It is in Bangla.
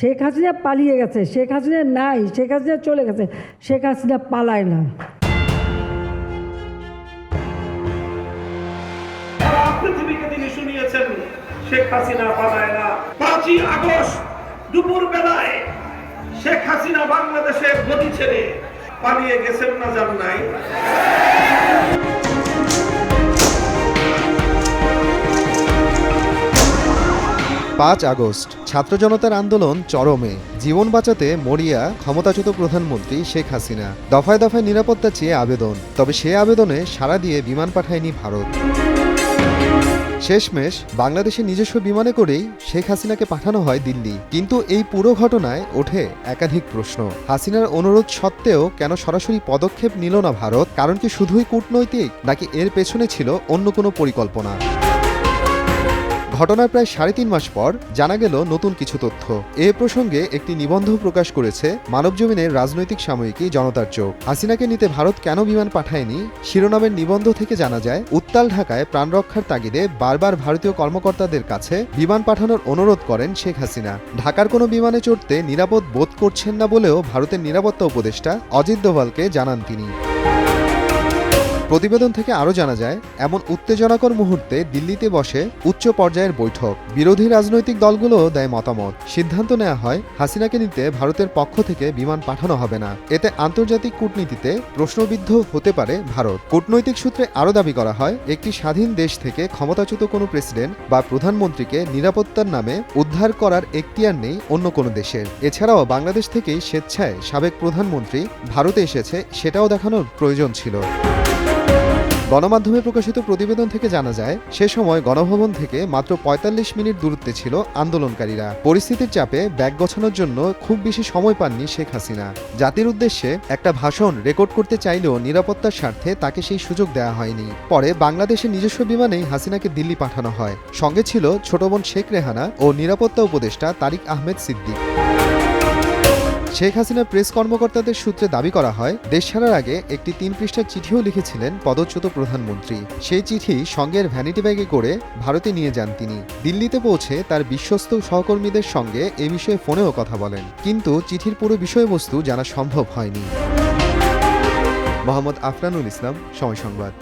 শেখ হাসিনা পালিয়ে গেছে, শেখ হাসিনা নাই, শেখ হাসিনা চলে গেছে, শেখ হাসিনা পালায় না। পৃথিবীকে তিনি শুনিয়েছেন শেখ হাসিনা পালায় না। 5ই আগস্ট দুপুর বেলায় শেখ হাসিনা বাংলাদেশের গদি ছেড়ে পালিয়ে গেছেন না, যান নাই? 5 আগস্ট ছাত্র জনতার আন্দোলন চরমে। জীবন বাঁচাতে মরিয়া ক্ষমতাচ্যুত প্রধানমন্ত্রী শেখ হাসিনা। দফায় দফায় নিরাপত্তা চেয়ে আবেদন, তবে সে আবেদনে সাড়া দিয়ে বিমান পাঠায়নি ভারত। শেষমেশ বাংলাদেশের নিজস্ব বিমানে করেই শেখ হাসিনাকে পাঠানো হয় দিল্লি। কিন্তু এই পুরো ঘটনায় ওঠে একাধিক প্রশ্ন। হাসিনার অনুরোধ সত্ত্বেও কেন সরাসরি পদক্ষেপ নিল না ভারত? কারণ কি শুধুই কূটনৈতিক, নাকি এর পেছনে ছিল অন্য কোনো পরিকল্পনা? ঘটনার প্রায় 3.5 মাস পর জানা গেল নতুন কিছু তথ্য। এ প্রসঙ্গে একটি নিবন্ধ প্রকাশ করেছে মানবজমিনের রাজনৈতিক সাময়িকী জনতার চোখ। হাসিনাকে নিতে ভারত কেন বিমান পাঠায়নি শিরোনামের নিবন্ধ থেকে জানা যায়, উত্তাল ঢাকায় প্রাণ রক্ষার তাগিদে বারবার ভারতীয় কর্মকর্তাদের কাছে বিমান পাঠানোর অনুরোধ করেন শেখ হাসিনা। ঢাকার কোনো বিমানে চড়তে নিরাপদ বোধ করছেন না বলেও ভারতের নিরাপত্তা উপদেষ্টা অজিত দোভালকে জানান তিনি। প্রতিবেদন থেকে আরও জানা যায়, এমন উত্তেজনাকর মুহূর্তে দিল্লিতে বসে উচ্চ পর্যায়ের বৈঠক। বিরোধী রাজনৈতিক দলগুলো দেয় মতামত। সিদ্ধান্ত নেওয়া হয় হাসিনাকে নিতে ভারতের পক্ষ থেকে বিমান পাঠানো হবে না। এতে আন্তর্জাতিক কূটনীতিতে প্রশ্নবিদ্ধ হতে পারে ভারত। কূটনৈতিক সূত্রে আরও দাবি করা হয়, একটি স্বাধীন দেশ থেকে ক্ষমতাচ্যুত কোনো প্রেসিডেন্ট বা প্রধানমন্ত্রীকে নিরাপত্তার নামে উদ্ধার করার এখতিয়ার নেই অন্য কোনো দেশের। এছাড়াও বাংলাদেশ থেকেই স্বেচ্ছায় সাবেক প্রধানমন্ত্রী ভারতে এসেছে, সেটাও দেখানোর প্রয়োজন ছিল। গণমাধ্যমে প্রকাশিত প্রতিবেদন থেকে জানা যায়, সে সময় গণভবন থেকে মাত্র 45 মিনিট দূরত্বে ছিল আন্দোলনকারীরা। পরিস্থিতির চাপে ব্যাগ গোছানোর জন্য খুব বেশি সময় পাননি শেখ হাসিনা। জাতির উদ্দেশ্যে একটা ভাষণ রেকর্ড করতে চাইলেও নিরাপত্তার স্বার্থে তাকে সেই সুযোগ দেওয়া হয়নি। পরে বাংলাদেশের নিজস্ব বিমানেই হাসিনাকে দিল্লি পাঠানো হয়। সঙ্গে ছিল ছোট বোন শেখ রেহানা ও নিরাপত্তা উপদেষ্টা তারিক আহমেদ সিদ্দিক। শেখ হাসিনা প্রেস কর্মকর্তাদের সূত্রে দাবি করা হয়, দেশ ছাড়ার আগে একটি 3 পৃষ্ঠার চিঠিও লিখেছিলেন পদচ্যুত প্রধানমন্ত্রী। সেই চিঠি সঙ্গের ভ্যানিটি ব্যাগে করে ভারতে নিয়ে যান তিনি। দিল্লিতে পৌঁছে তার বিশ্বস্ত সহকর্মীদের সঙ্গে এ বিষয়ে ফোনেও কথা বলেন, কিন্তু চিঠির পুরো বিষয়বস্তু জানা সম্ভব হয়নি। মোহাম্মদ আফরানুল ইসলাম, সময় সংবাদ।